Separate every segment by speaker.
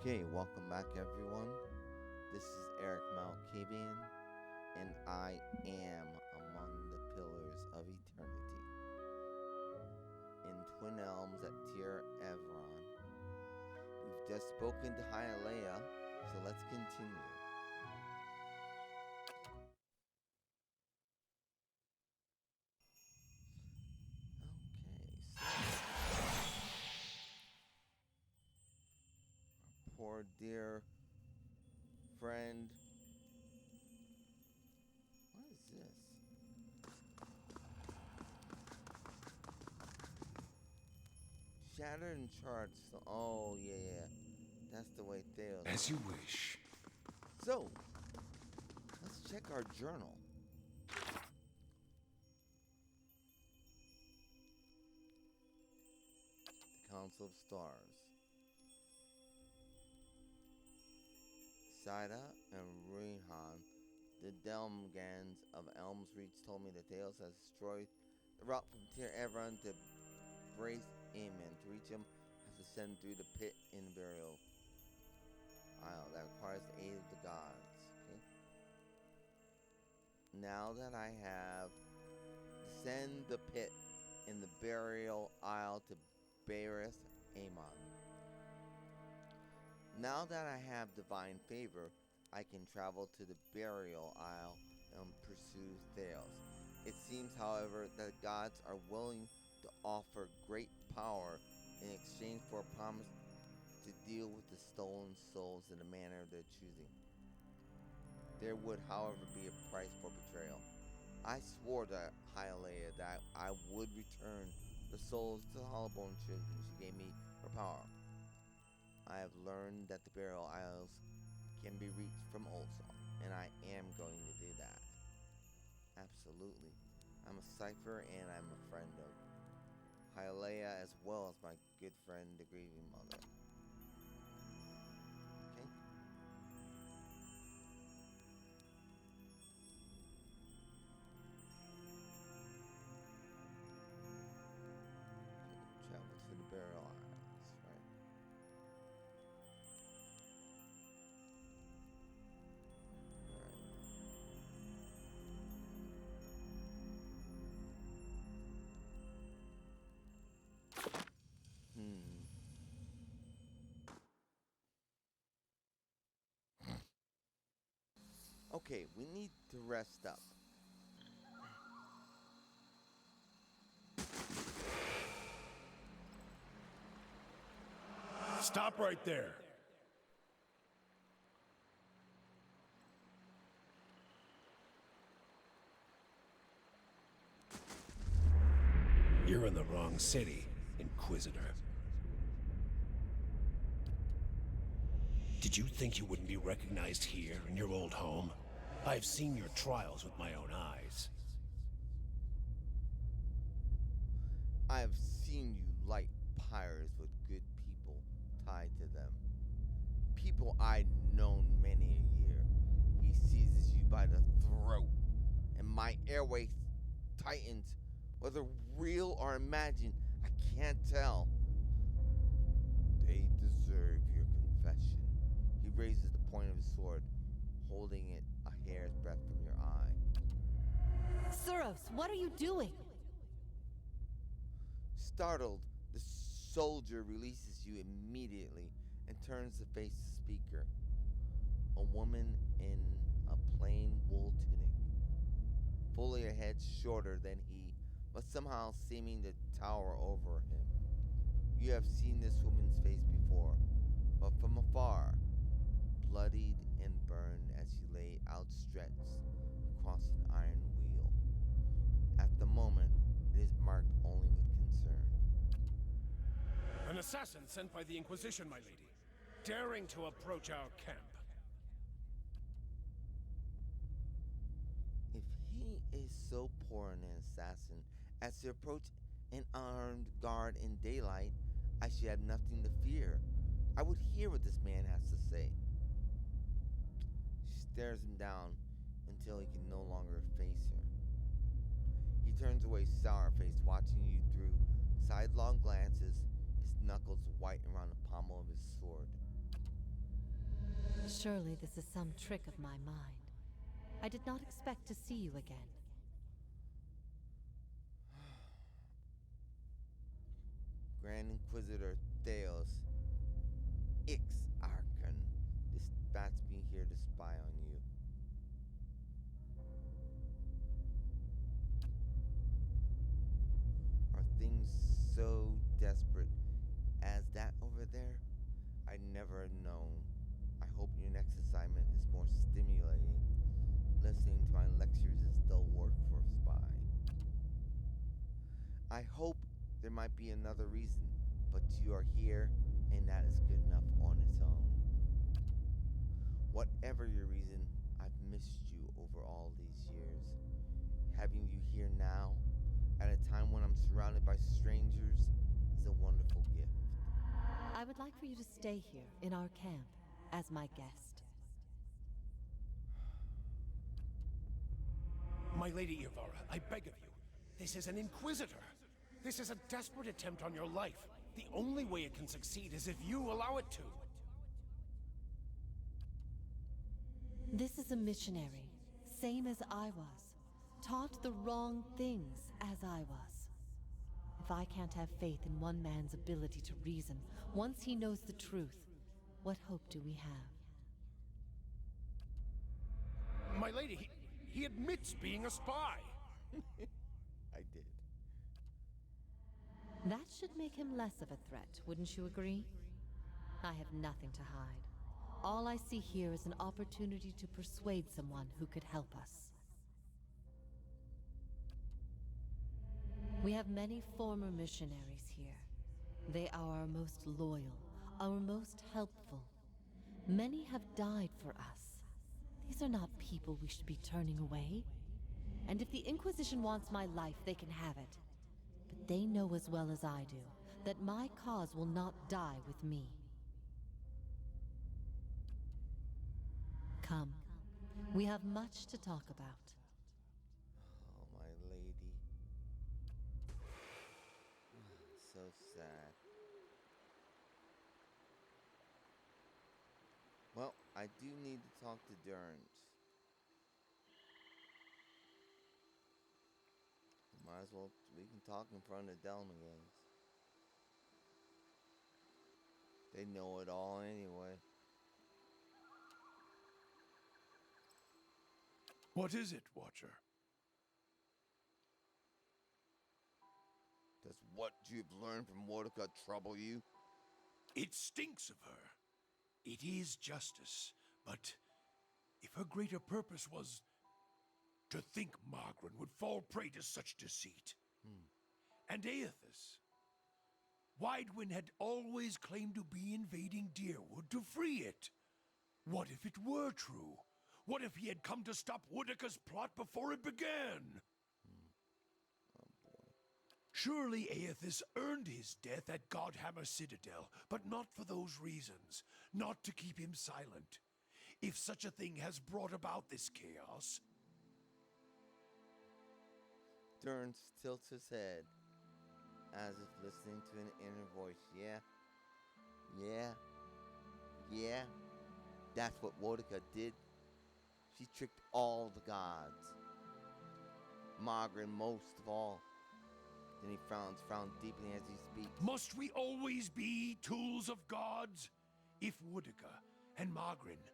Speaker 1: Okay, welcome back everyone. This is Erik Malkavian, and I am among the pillars of eternity. In Twin Elms at Tir Evron. We've just spoken to Hialeah, so let's continue. Okay, so poor dear friend. What is this? Shattered and charged. Oh yeah. That's the way Theos.
Speaker 2: As you wish.
Speaker 1: So, let's check our journal. The Council of Stars. Saida and Ruinhan, the Delmgans of Elm's Reach, told me that Theos has destroyed the route from Tir Evron to Brace Amen. To reach him, has to send through the pit in burial isle. That requires the aid of the gods. Okay. Now that I have send the pit in the burial isle to Baris Amon. Now that I have divine favor, I can travel to the burial isle and pursue Theos. It seems, however, that the gods are willing to offer great power in exchange for a promise to deal with the stolen souls in a manner of their choosing. There would, however, be a price for betrayal. I swore to Hialeah that I would return the souls to the Hollowbone children she gave me her power. I have learned that the burial isles can be reached from Ulsar, and I am going to do that. Absolutely. I'm a cipher and I'm a friend of Hialeah as well as my good friend, the grieving mother. Okay? Travel to the burial isles, right? Hmm. Okay, we need to rest up.
Speaker 2: Stop right there. You're in the wrong city, Inquisitor. Did you think you wouldn't be recognized here in your old home? I've seen your trials with my own eyes.
Speaker 1: I have seen you light pyres with good people tied to them. People I'd known many a year. He seizes you by the throat, and my airway tightens. Whether real or imagined, I can't tell. They deserve your confession. He raises the point of his sword, holding it a hair's breadth from your eye.
Speaker 3: Suros, what are you doing?
Speaker 1: Startled, the soldier releases you immediately and turns to face the speaker. A woman in a plain wool tunic, fully a head shorter than he, but somehow seeming to tower over him. You have seen this woman's face before, but from afar, bloodied and burned as she lay outstretched across an iron wheel. At the moment, it is marked only with concern.
Speaker 4: An assassin sent by the Inquisition, my lady, daring to approach our camp.
Speaker 1: If he is so poor an assassin as to approach an armed guard in daylight, I should have nothing to fear. I would hear what this man has to say. She stares him down until he can no longer face her. He turns away sour-faced, watching you through sidelong glances, his knuckles white around the pommel of his sword.
Speaker 3: Surely this is some trick of my mind. I did not expect to see you again.
Speaker 1: Grand Inquisitor Theos, Ix Archon, dispatched me here to spy on you. Are things so desperate as that over there? I never have known. I hope your next assignment is more stimulating. Listening to my lectures is dull work for a spy. I hope there might be another reason, but you are here, and that is good enough on its own. Whatever your reason, I've missed you over all these years. Having you here now, at a time when I'm surrounded by strangers, is a wonderful gift.
Speaker 3: I would like for you to stay here, in our camp, as my guest.
Speaker 4: My Lady Evilar, I beg of you. This is an Inquisitor. This is a desperate attempt on your life. The only way it can succeed is if you allow it to.
Speaker 3: This is a missionary, same as I was. Taught the wrong things as I was. If I can't have faith in one man's ability to reason, once he knows the truth, what hope do we have?
Speaker 4: My lady, he admits being a spy.
Speaker 1: I did.
Speaker 3: That should make him less of a threat, wouldn't you agree? I have nothing to hide. All I see here is an opportunity to persuade someone who could help us. We have many former missionaries here. They are our most loyal, our most helpful. Many have died for us. These are not people we should be turning away. And if the Inquisition wants my life, they can have it. But they know as well as I do that my cause will not die with me. Come. We have much to talk about.
Speaker 1: Oh, my lady. So sad. Well, I do need to talk to Durance. Might as well, we can talk in front of Delmagans. They know it all anyway.
Speaker 4: What is it, Watcher?
Speaker 1: Does what you've learned from Mordecai trouble you?
Speaker 4: It stinks of her. It is justice, but if her greater purpose was to think Margaret would fall prey to such deceit. And Aethys. Widewind had always claimed to be invading Deerwood to free it. What if it were true? What if he had come to stop Woodica's plot before it began?
Speaker 1: Oh boy.
Speaker 4: Surely Aethys earned his death at Godhammer Citadel, but not for those reasons. Not to keep him silent. If such a thing has brought about this chaos...
Speaker 1: Durance tilts his head, as if listening to an inner voice. Yeah. That's what Wodica did. She tricked all the gods. Margaret most of all. Then he frowns deeply as he speaks.
Speaker 4: Must we always be tools of gods? If Wodica and Margaret,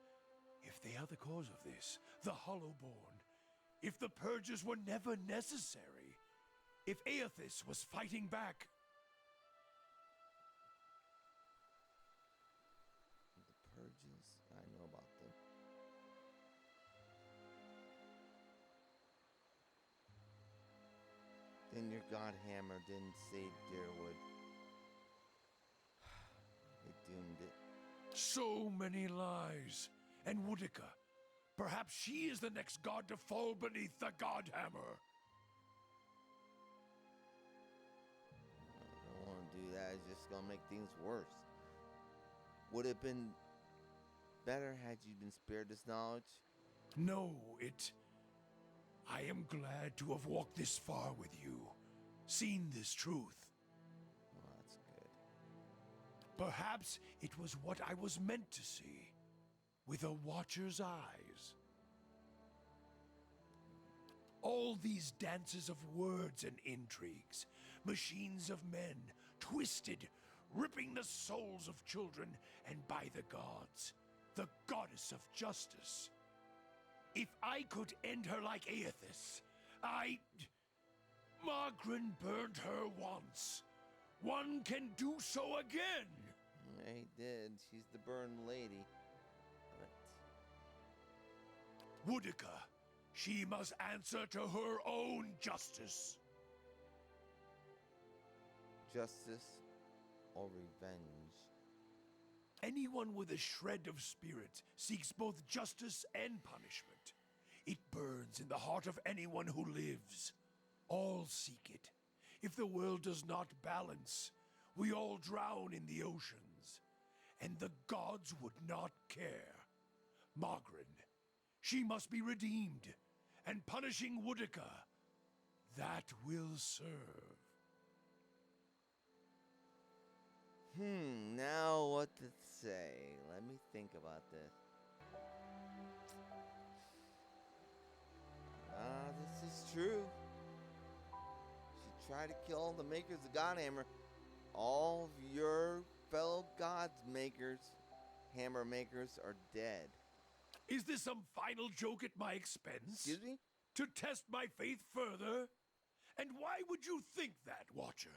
Speaker 4: if they are the cause of this, the Hollowborn, if the purges were never necessary, if Aethys was fighting back...
Speaker 1: The purges, I know about them. Then your Godhammer didn't save Deerwood. They doomed it.
Speaker 4: So many lies. And Wodica, perhaps she is the next god to fall beneath the Godhammer.
Speaker 1: I don't want to do that. It's just gonna make things worse. Would it have been better had you been spared this knowledge?
Speaker 4: No, I am glad to have walked this far with you, seen this truth.
Speaker 1: Well, that's good.
Speaker 4: Perhaps it was what I was meant to see. with a watcher's eyes. All these dances of words and intrigues, machines of men, twisted, ripping the souls of children, and by the gods, the goddess of justice. If I could end her like Aethys, Margaret burned her once. One can do so again.
Speaker 1: He did. She's the burned lady. But
Speaker 4: Woodica, she must answer to her own justice.
Speaker 1: justice or revenge?
Speaker 4: Anyone with a shred of spirit seeks both justice and punishment. It burns in the heart of anyone who lives. All seek it. If the world does not balance, we all drown in the oceans. And the gods would not care. Margaret, she must be redeemed. And punishing Woodica, that will serve.
Speaker 1: Now what to say? Let me think about this. This is true. She tried to kill the makers of Godhammer. All of your fellow gods makers, hammer makers, are dead.
Speaker 4: Is this some final joke at my expense?
Speaker 1: Excuse me?
Speaker 4: To test my faith further? And why would you think that, Watcher?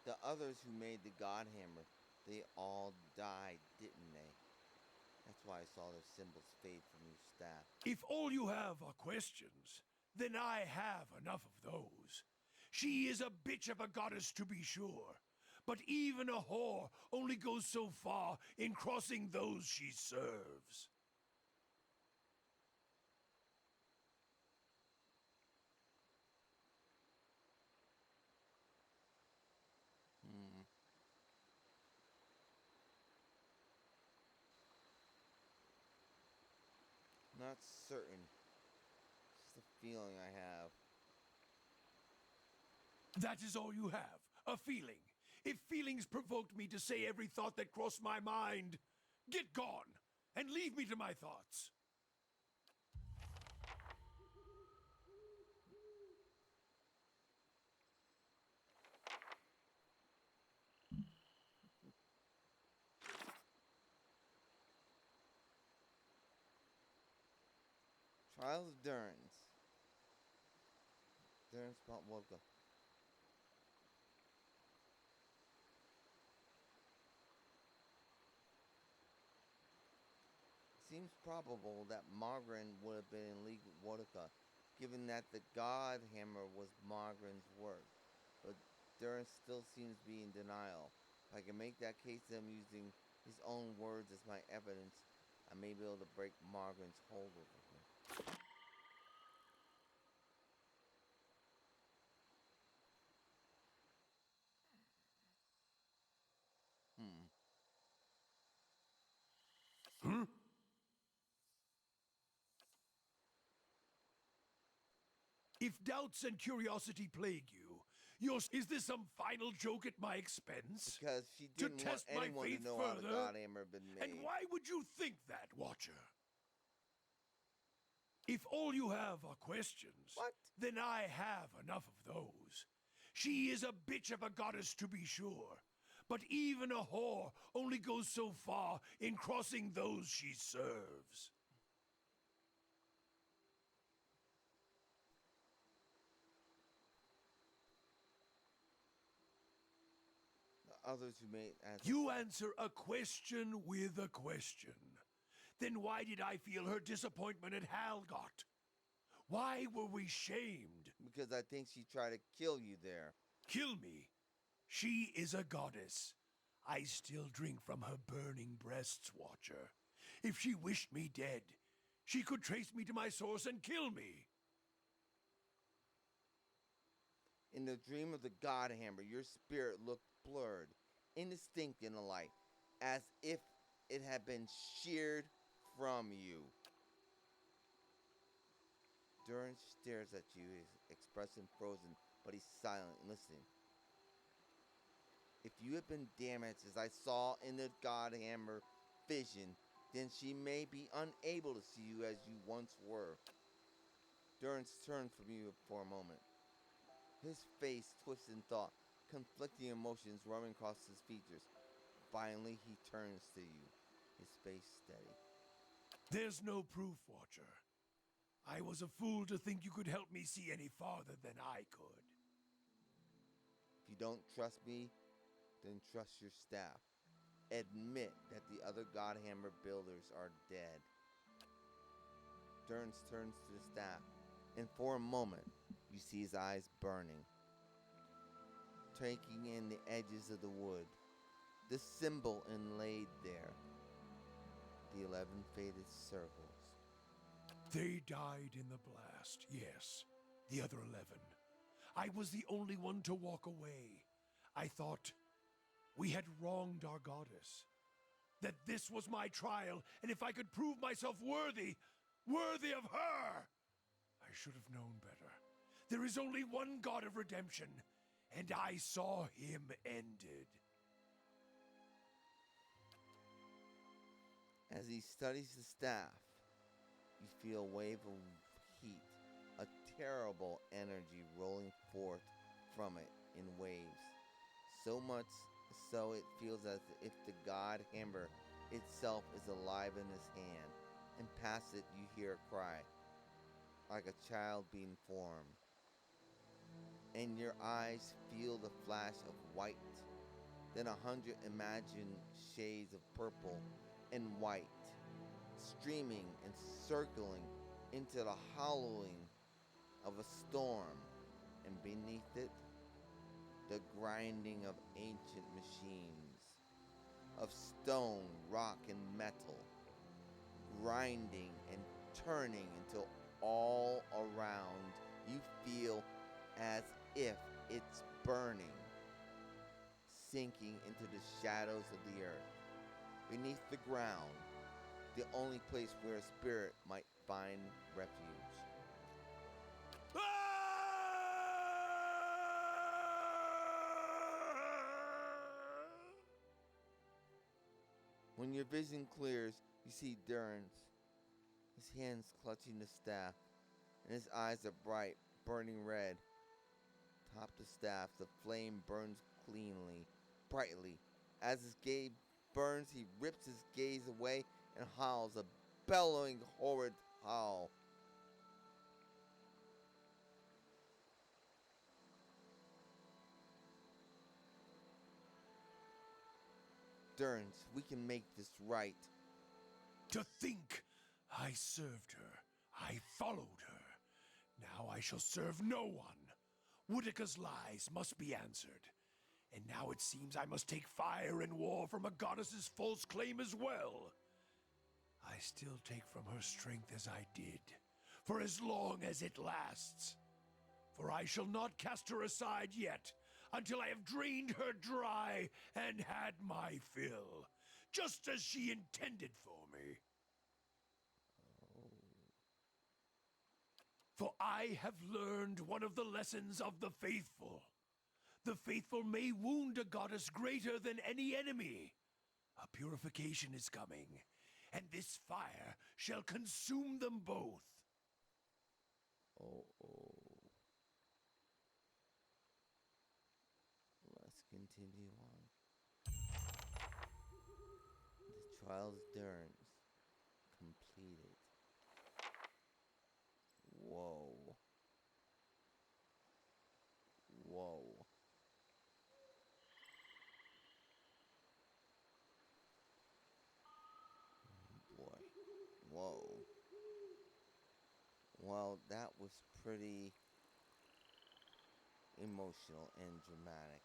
Speaker 1: The others who made the Godhammer, they all died, didn't they? That's why I saw their symbols fade from your staff.
Speaker 4: If all you have are questions, then I have enough of those. She is a bitch of a goddess, to be sure. But even a whore only goes so far in crossing those she serves.
Speaker 1: Not certain. Just a feeling I have.
Speaker 4: That is all you have, a feeling. If feelings provoked me to say every thought that crossed my mind, get gone and leave me to my thoughts.
Speaker 1: Trials of Durance. Durance Mount Woka. Seems probable that Margaret would have been in league with Woka, given that the God Hammer was Margaret's work. But Durance still seems to be in denial. If I can make that case to him using his own words as my evidence, I may be able to break Margaret's hold over him.
Speaker 4: If doubts and curiosity plague you, is this some final joke at my expense?
Speaker 1: Because she
Speaker 4: To
Speaker 1: didn't want
Speaker 4: test my
Speaker 1: anyone
Speaker 4: faith
Speaker 1: to know how the
Speaker 4: further?
Speaker 1: God Hammer had been made.
Speaker 4: And why would you think that, Watcher? If all you have are questions,
Speaker 1: What?
Speaker 4: then I have enough of those. She is a bitch of a goddess, to be sure. But even a whore only goes so far in crossing those she serves.
Speaker 1: The others who made
Speaker 4: You answer a question with a question. Then why did I feel her disappointment at Halgot? Why were we shamed?
Speaker 1: because I think she tried to kill you there.
Speaker 4: Kill me. She is a goddess. I still drink from her burning breasts, Watcher. If she wished me dead, she could trace me to my source and kill me.
Speaker 1: In the dream of the God Hammer, your spirit looked blurred, indistinct in the light, as if it had been sheared from you. Durance stares at you, his expression frozen, but he's silent and listening. If you have been damaged as I saw in the Godhammer vision, then she may be unable to see you as you once were. Durance turned from you for a moment. His face twisted in thought, conflicting emotions running across his features. Finally, he turns to you, his face steady.
Speaker 4: There's no proof, Watcher. I was a fool to think you could help me see any farther than I could.
Speaker 1: If you don't trust me, then trust your staff. Admit that the other Godhammer builders are dead. Durance turns to the staff, and for a moment, you see his eyes burning, taking in the edges of the wood, the symbol inlaid there, the 11 faded circles.
Speaker 4: They died in the blast, yes, the other 11. I was the only one to walk away. I thought we had wronged our goddess, that this was my trial, and if I could prove myself worthy of her, I should have known better. There is only one God of redemption, and I saw him ended.
Speaker 1: As he studies the staff, you feel a wave of heat, a terrible energy rolling forth from it in waves. So much so it feels as if the God Hammer itself is alive in his hand, and past it you hear a cry, like a child being formed. And your eyes feel the flash of white, then 100 imagined shades of purple and white, streaming and circling into the hollowing of a storm, and beneath it, the grinding of ancient machines, of stone, rock, and metal, grinding and turning until all around you feel as if it's burning, sinking into the shadows of the earth, beneath the ground, the only place where a spirit might find refuge. When your vision clears, you see Durance, his hands clutching the staff, and his eyes are bright, burning red. Atop the staff, the flame burns cleanly, brightly. As his gaze burns, he rips his gaze away and howls a bellowing, horrid howl. Durance, we can make this right.
Speaker 4: To think I served her, I followed her. Now I shall serve no one. Woodica's lies must be answered. And now it seems I must take fire and war from a goddess's false claim as well. I still take from her strength as I did, for as long as it lasts. For I shall not cast her aside yet, until I have drained her dry and had my fill, just as she intended for me. For I have learned one of the lessons of the faithful. The faithful may wound a goddess greater than any enemy. A purification is coming, and this fire shall consume them both.
Speaker 1: Let's continue on. The trials of Durance completed. Whoa. Whoa. Boy. Whoa. Well, that was pretty emotional and dramatic.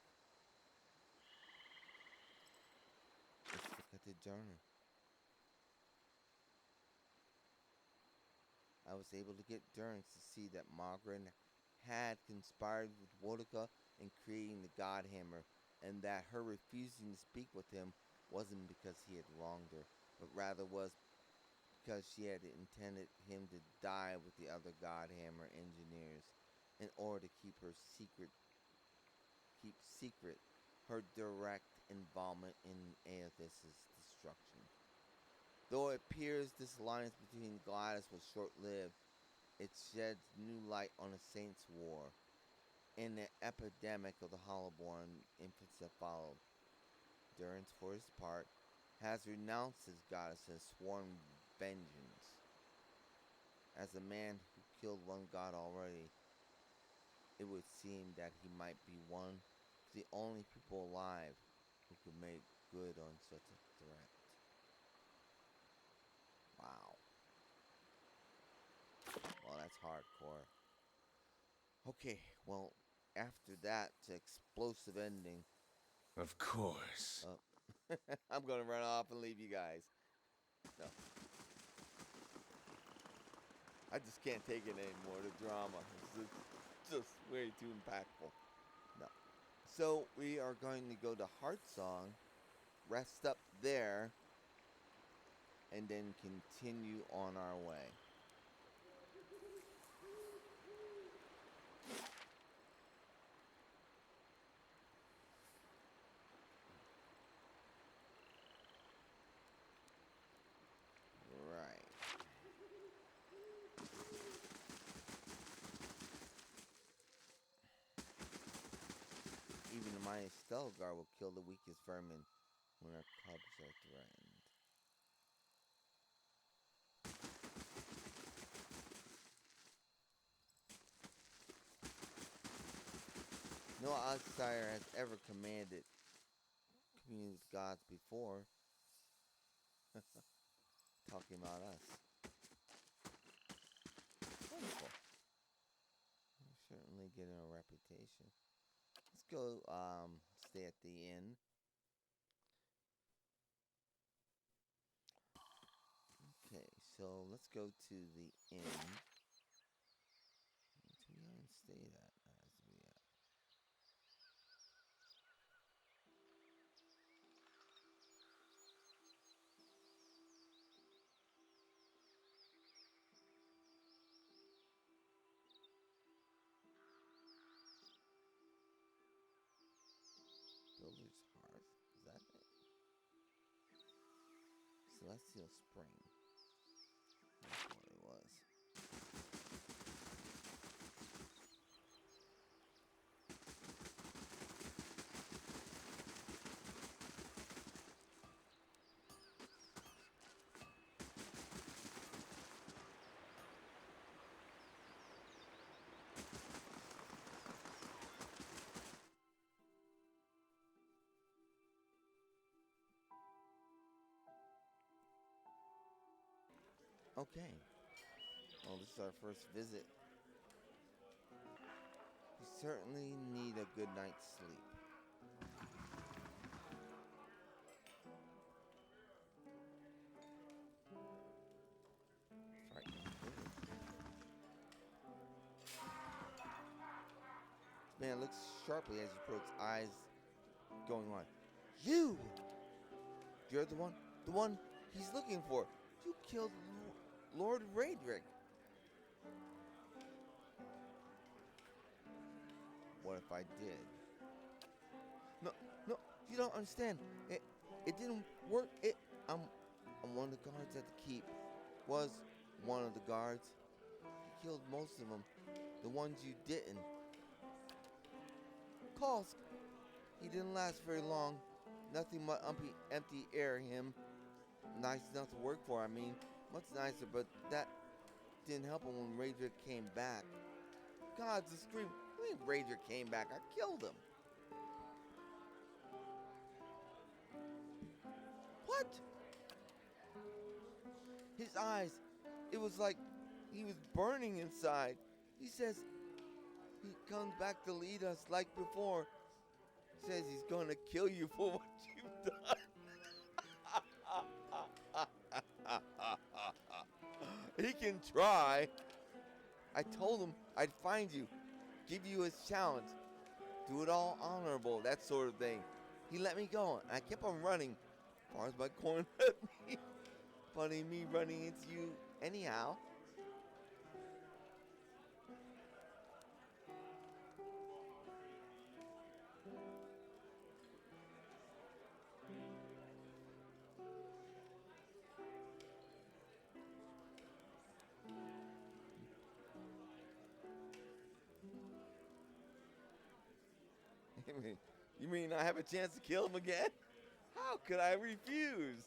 Speaker 1: Let's look at the journal. I was able to get Durance to see that Margaret had conspired with Wodica in creating the Godhammer, and that her refusing to speak with him wasn't because he had wronged her, but rather was because she had intended him to die with the other Godhammer engineers in order to keep secret her direct involvement in Aethis's destruction. Though it appears this alliance between Gladys was short-lived, it sheds new light on the Saints' War and the epidemic of the Hollowborn infants that followed. Durance, for his part, has renounced his goddess and sworn vengeance. As a man who killed one god already, it would seem that he might be one of the only people alive who could make good on such a threat. Wow. Well, that's hardcore. Okay, well, after that explosive ending,
Speaker 4: Of course.
Speaker 1: I'm gonna run off and leave you guys. No. I just can't take it anymore, the drama. It's just way too impactful. No. So, we are going to go to Heartsong, rest up there, and then continue on our way. Right. Even the mighty Stelgar will kill the weakest vermin when our cubs are threatened. No outsider has ever commanded community gods before. Talking about us. Wonderful. We're certainly getting a reputation. Let's go stay at the inn. Okay, so let's go to the inn. Which we haven't stayed at as we yet. Builder's Hearth? Is that it? Celestial Spring. That's what it was. Okay. Well, this is our first visit. We certainly need a good night's sleep. Frightening village. This man looks sharply as he puts eyes going on. You! You're the one he's looking for. You killed Lord Raedric. What if I did? No, you don't understand. It didn't work. I'm one of the guards at the keep. Was one of the guards. You killed most of them. The ones you didn't. Kalsk. He didn't last very long. Nothing but empty air. Him. Nice enough to work for, I mean. Much nicer, but that didn't help him when Raedric came back. Gods, the scream. I mean, Raedric came back. I killed him. What? His eyes. It was like he was burning inside. He says he comes back to lead us like before. Says he's gonna kill you for what you've done. He can try. I told him I'd find you, give you his challenge, do it all honorable, that sort of thing. He let me go, and I kept on running. far as my corn let me. Funny me running into you anyhow. You mean I have a chance to kill him again? How could I refuse?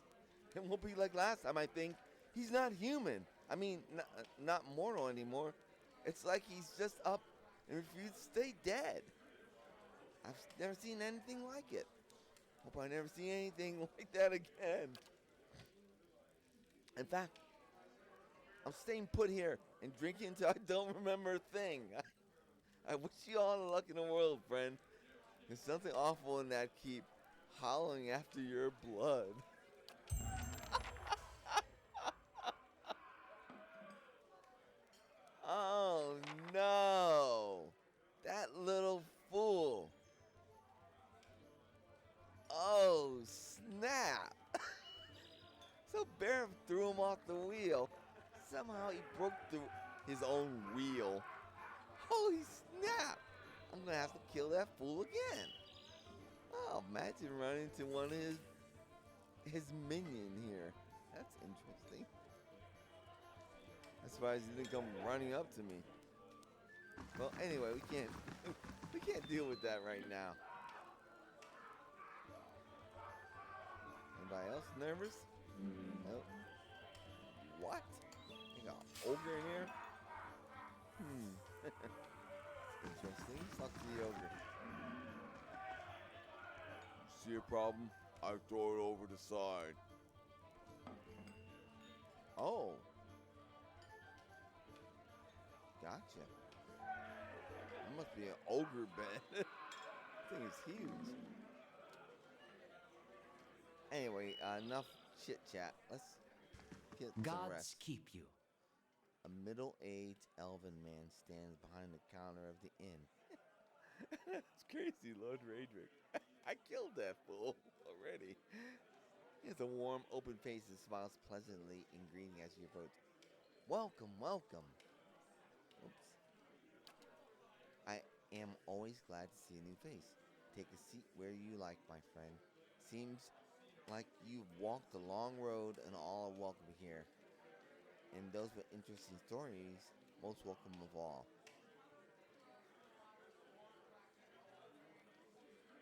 Speaker 1: It won't be like last time, I think. He's not human. I mean, not mortal anymore. It's like he's just up and refused to stay dead. I've never seen anything like it. Hope I never see anything like that again. In fact, I'm staying put here and drinking until I don't remember a thing. I wish you all the luck in the world, friend. There's something awful in that keep hollowing after your blood. Oh no! That little fool! Oh snap! So Bear threw him off the wheel. Somehow he broke through his own wheel. Holy snap! I'm gonna have to kill that fool again. Oh, imagine running into one of his minion here. That's interesting. I'm surprised he didn't come running up to me. Well, anyway, we can't deal with that right now. Anybody else nervous? Nope. What? You got an ogre in here? Interesting. Talk to the ogre. See a problem? I throw it over the side. Oh. Gotcha. That must be an ogre bed. That thing is huge. Anyway, enough chit chat. Let's get some
Speaker 2: Gods
Speaker 1: rest.
Speaker 2: keep you.
Speaker 1: A middle-aged elven man stands behind the counter of the inn. That's crazy, Lord Raedric. I killed that fool already. He has a warm, open face and smiles pleasantly in greeting as you approach. Welcome, welcome. Oops. I am always glad to see a new face. Take a seat where you like, my friend. Seems like you've walked a long road and all are welcome here. And those with interesting stories, most welcome of all.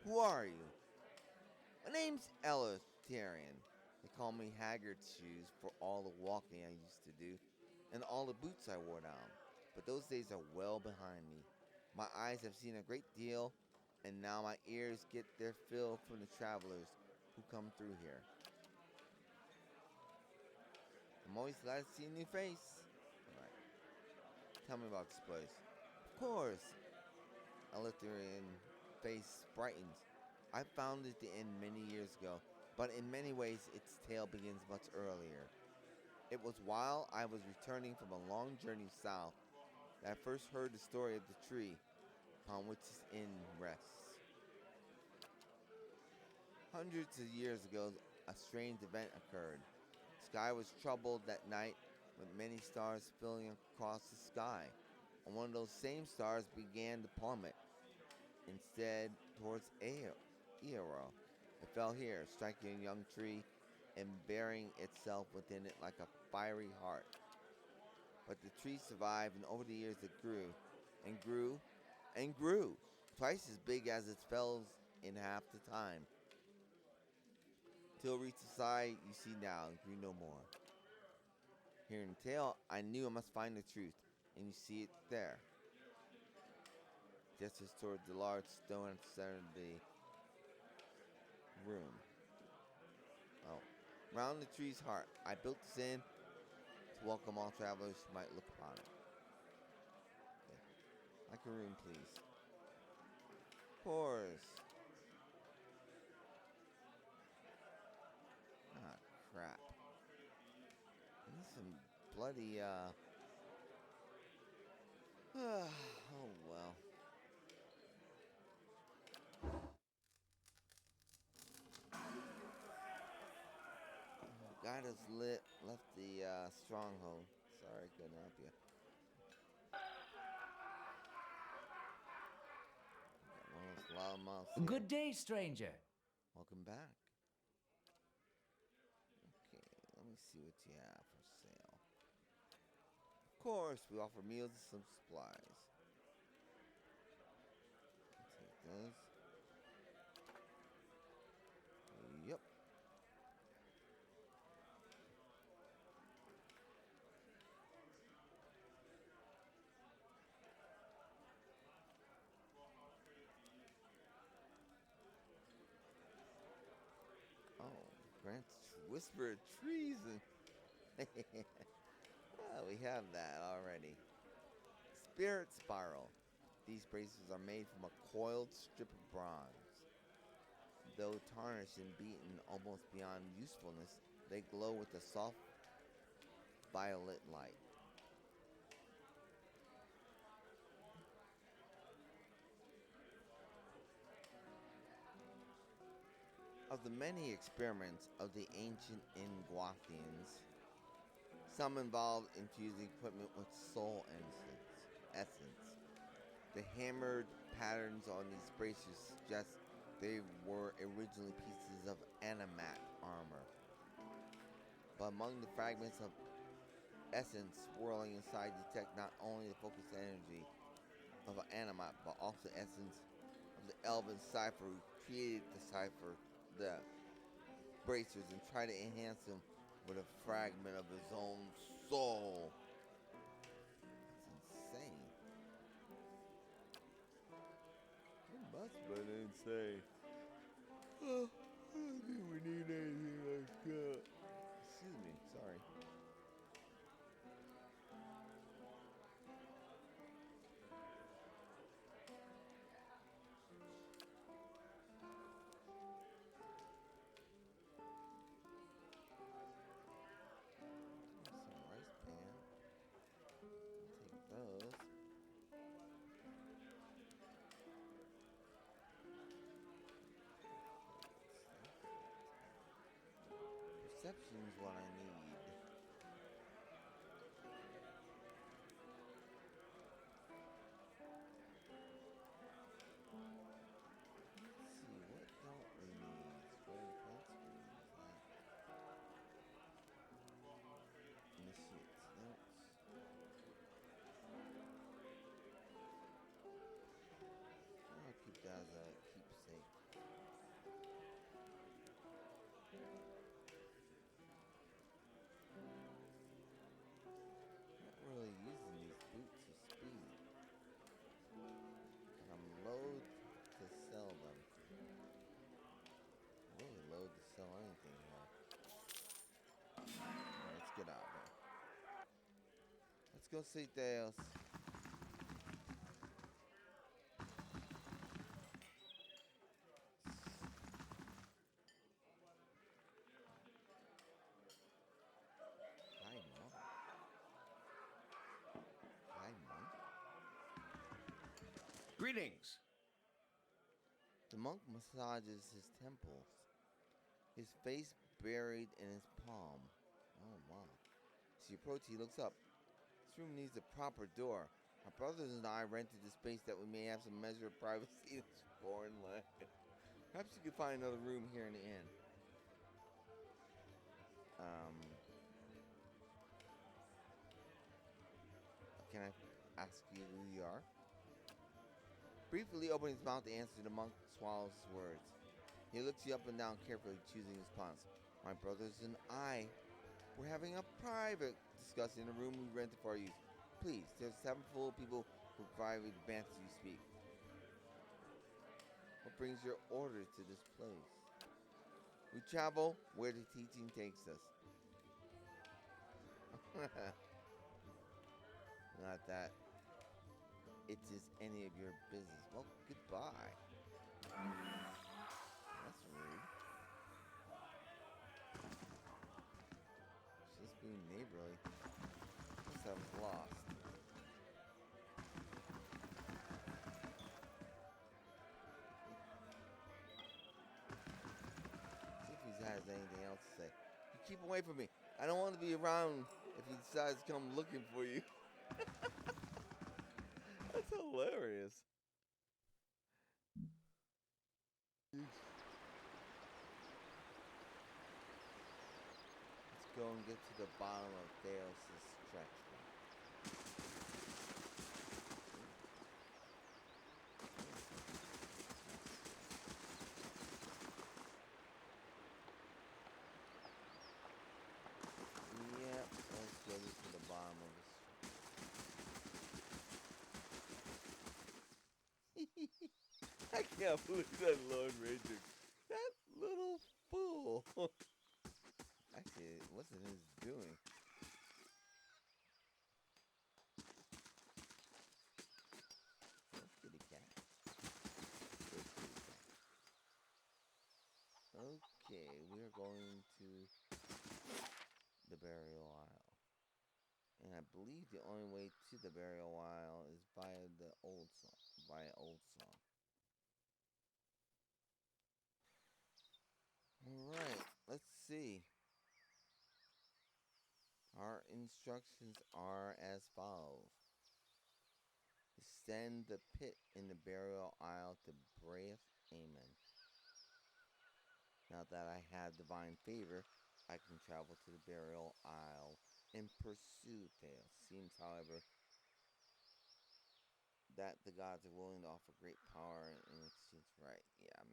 Speaker 1: Who are you? My name's Eleutherian. They call me Haggard Shoes for all the walking I used to do and all the boots I wore down. But those days are well behind me. My eyes have seen a great deal, and now my ears get their fill from the travelers who come through here. I'm always glad to see a new face. Alright. Tell me about this place. Of course. Eleutherian face brightens. I founded the inn many years ago, but in many ways its tale begins much earlier. It was while I was returning from a long journey south that I first heard the story of the tree upon which this inn rests. Hundreds of years ago, a strange event occurred. The sky was troubled that night with many stars filling across the sky, and one of those same stars began to plummet, instead towards Eero. It fell here, striking a young tree and burying itself within it like a fiery heart. But the tree survived, and over the years it grew, and grew, and grew, twice as big as its fellows in half the time, till it reached the side you see now and grew no more. Hearing the tale, I knew I must find the truth, and you see it there. Gestures toward the large stone at the center of the room. Oh. Round the tree's heart, I built this inn to welcome all travelers who might look upon it. Okay. Like a room, please. Of course. Ah, crap. I need some bloody, oh well. guide us left the stronghold. Sorry, couldn't help you. Got one of those loudmouths here.
Speaker 5: Good day, stranger.
Speaker 1: Welcome back. Okay, let me see what you have for sale. Of course, we offer meals and some supplies. I'll take those. Yep. Oh, grants whisper of treason. Well, we have that already. Spirit Spiral. These bracelets are made from a coiled strip of bronze. Though tarnished and beaten almost beyond usefulness, they glow with a soft violet light. Of the many experiments of the ancient Ingwathians, some involved infusing equipment with soul essence. The hammered patterns on these bracelets suggest they were originally pieces of animat armor. But among the fragments of essence swirling inside, detect not only the focused energy of an animat, but also the essence of the elven cipher who created the bracers, and try to enhance them with a fragment of his own soul. That's insane. It must have been insane. Oh, I don't think we need anything like that. Excuse me, sorry. Some rice pan. I'll take those. Perception is what I need. Let's see, what don't we need? Square defense, we use that. Initiate notes. I'll keep that as a keepsake. Not really using these boots of speed, and I'm loath to sell them. Really loath to sell anything here. Alright, let's get out of here. Let's go see Deus. Hi, Mom. Hi, Mom.
Speaker 5: Greetings.
Speaker 1: The monk massages his temples, his face buried in his palm. Oh, wow. As you approach, he looks up. This room needs a proper door. My brothers and I rented the space that we may have some measure of privacy in this foreign land. Perhaps you could find another room here in the inn. Can I ask you who you are? Briefly opening his mouth to answer, the monk swallows his words. He looks you up and down carefully, choosing his response. My brothers and I were having a private discussion in a room we rented for you. Please, there's a tavern full of people who privately advance you speak. What brings your orders to this place? We travel where the teaching takes us. Not that it is any of your business. Well, goodbye. That's rude. Just being neighborly. Guess I was lost. See if he has anything else to say. You keep away from me. I don't want to be around if he decides to come looking for you. That's hilarious. Let's go and get to the bottom of Theos' stretch. Yep, let's go to the bottom of this. I can't believe that Lord Ranger. That little fool. Actually, what's it his doing? Let's get a cat. Okay, we're going to the burial aisle. And I believe the only way to the burial aisle is via the old song. Alright, let's see. Our instructions are as follows. Descend the pit in the burial aisle to Braith Amen. Now that I have divine favor, I can travel to the burial aisle and pursue Theos. Seems, however, that the gods are willing to offer great power in exchange. Right? Yeah, I'm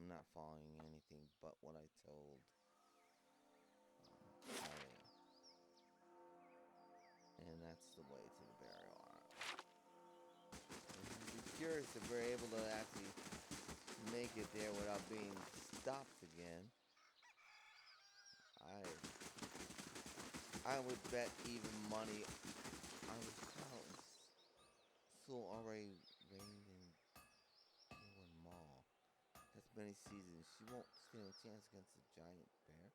Speaker 1: not following anything but what I told. And that's the way to the burial aisle. I'm curious if we're able to actually make it there without being stopped again. I would bet even money. I was still already reigned in one Maul. That's many seasons. She won't stand a chance against a giant bear.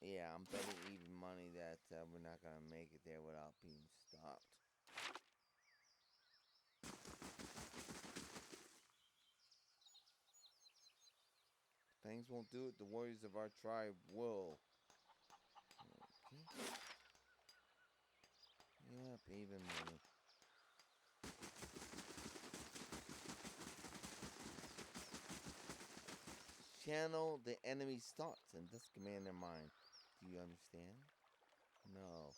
Speaker 1: Yeah, I'm betting even money that we're not gonna make it there without being stopped. Things won't do it. The warriors of our tribe will. Okay. Yep, even money. Channel the enemy's thoughts and thus command their mind. Do you understand? No.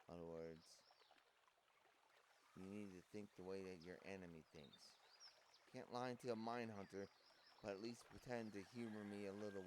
Speaker 1: In other words, you need to think the way that your enemy thinks. Can't lie to a mind hunter, but at least pretend to humor me a little